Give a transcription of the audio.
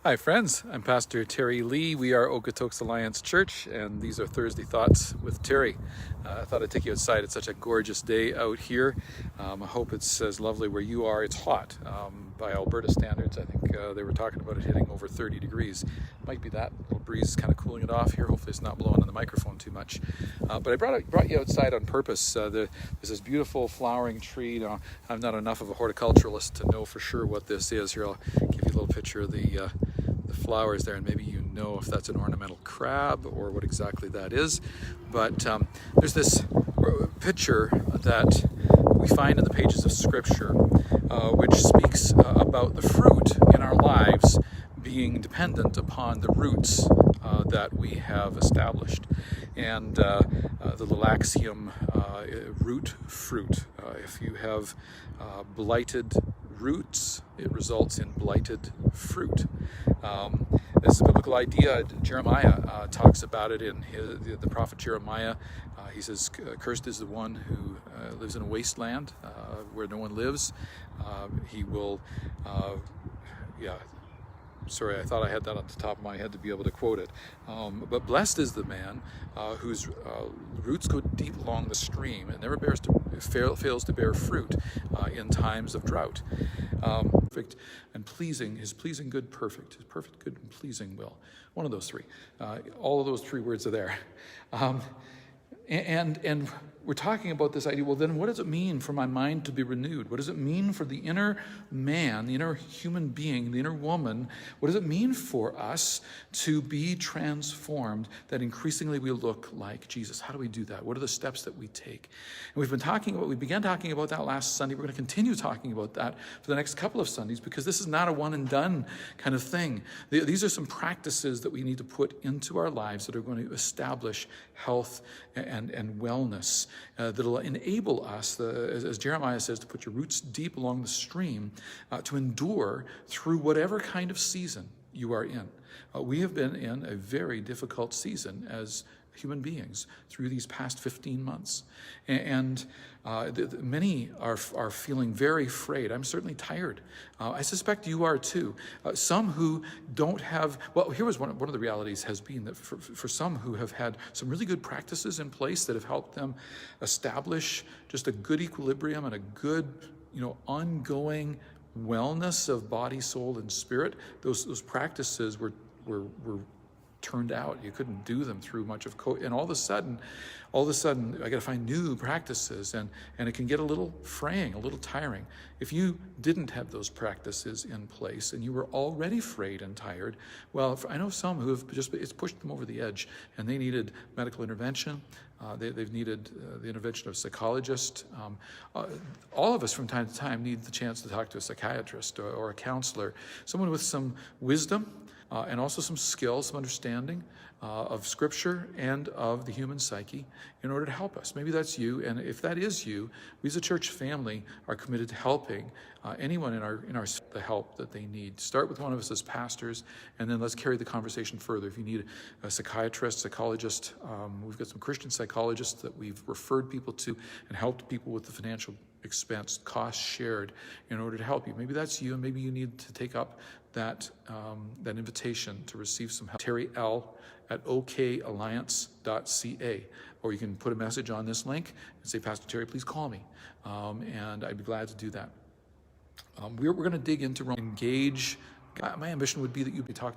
Hi friends, I'm Pastor Terry Lee. We are Okotoks Alliance Church, and these are Thursday Thoughts with Terry. I thought I'd take you outside. It's such a gorgeous day out here. I hope it's as lovely where you are. It's hot by Alberta standards. I think they were talking about it hitting over 30 degrees. Might be that little breeze kind of cooling it off here. Hopefully it's not blowing on the microphone too much. But I brought you outside on purpose. There's this beautiful flowering tree. Now, I'm not enough of a horticulturalist to know for sure what this is. Here, I'll give you a little picture of the flowers there, and maybe you know if that's an ornamental crab or what exactly that is. But there's this picture that we find in the pages of Scripture, which speaks about the fruit in our lives being dependent upon the roots that we have established. And the little axiom, root fruit. If you have blighted roots, it results in blighted fruit. This is a biblical idea. Jeremiah talks about it in the prophet Jeremiah. He says, cursed is the one who lives in a wasteland where no one lives. He will, sorry, I thought I had that on the top of my head to be able to quote it. But blessed is the man whose roots go deep along the stream and never fails to bear fruit in times of drought. Perfect and pleasing, his pleasing, good, perfect, his perfect, good, and pleasing will. One of those three. All of those three words are there. And we're talking about this idea, well, then what does it mean for my mind to be renewed? What does it mean for the inner man, the inner human being, the inner woman? What does it mean for us to be transformed, that increasingly we look like Jesus? How do we do that? What are the steps that we take? And we began talking about that last Sunday. We're going to continue talking about that for the next couple of Sundays, because this is not a one and done kind of thing. These are some practices that we need to put into our lives that are going to establish health and wellness, that'll enable us, as Jeremiah says, to put your roots deep along the stream, to endure through whatever kind of season you are in. We have been in a very difficult season as human beings through these past 15 months. And many are feeling very afraid. I'm certainly tired. I suspect you are too. Some who don't have, well, here was one of the realities has been that for some who have had some really good practices in place that have helped them establish just a good equilibrium and a good, ongoing wellness of body, soul, and spirit, those practices were turned out. You couldn't do them through much of COVID. And all of a sudden, I got to find new practices, and it can get a little fraying, a little tiring. If you didn't have those practices in place and you were already frayed and tired, well, I know some who have it's pushed them over the edge, and they needed medical intervention. They've needed the intervention of a psychologist. All of us from time to time need the chance to talk to a psychiatrist or a counselor, someone with some wisdom, and also some skill, some understanding of Scripture and of the human psyche in order to help us. Maybe that's you, and if that is you, we as a church family are committed to helping anyone in our the help that they need. Start with one of us as pastors, and then let's carry the conversation further. If you need a psychiatrist, psychologist, we've got some Christian psychologists that we've referred people to and helped people with the financial expense, costs shared in order to help you. Maybe that's you, and maybe you need to take up that invitation to receive some help. Terry L. at okalliance.ca, or you can put a message on this link and say, Pastor Terry, please call me, and I'd be glad to do that. We're going to dig into engage. My ambition would be that you'd be talking